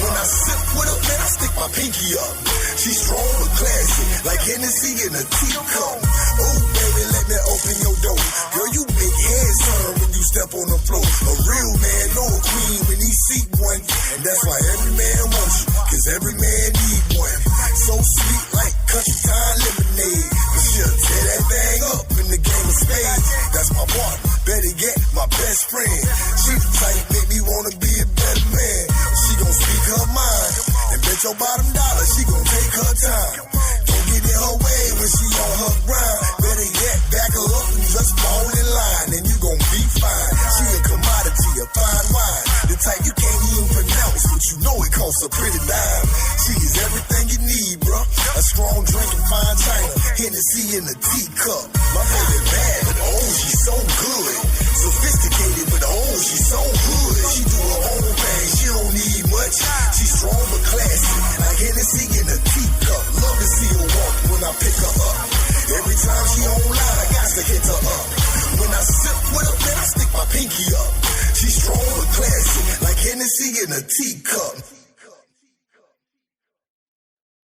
When I sip with her, man, I stick my pinky up. She's strong but classy, like Hennessy in a teacup. Oh, baby, let me open your door. Girl, you big head, son, when you step on the floor. A real man, no a queen when he see one. And that's why every man wants you, cause every man need one. So sweet like country time lemonade. But she'll tear that thing up in the game of spades. That's my partner, better yet, my best friend. She the type make me wanna be a better man. She gon' speak her mind, and bet your bottom dollar she gon' take her time. Don't get in her way when she on her grind. Better yet, back her up and just fall in line, and you gon' be fine. She a commodity, a fine wine, the type you can't even pronounce, but you know it costs a pretty dime. She is everything you need, bruh. A strong drink and fine china, Hennessy in a teacup. My baby bad, but oh, she's so good. Sophisticated, but oh, she's so good. She do her own thing, she don't need much. She's strong but classy, like Hennessy in a teacup. Love to see her walk when I pick her up. Every time she online, I got to hit her up. When I sip with her, man, I stick my pinky up. She's strong but classy, like Hennessy in a teacup.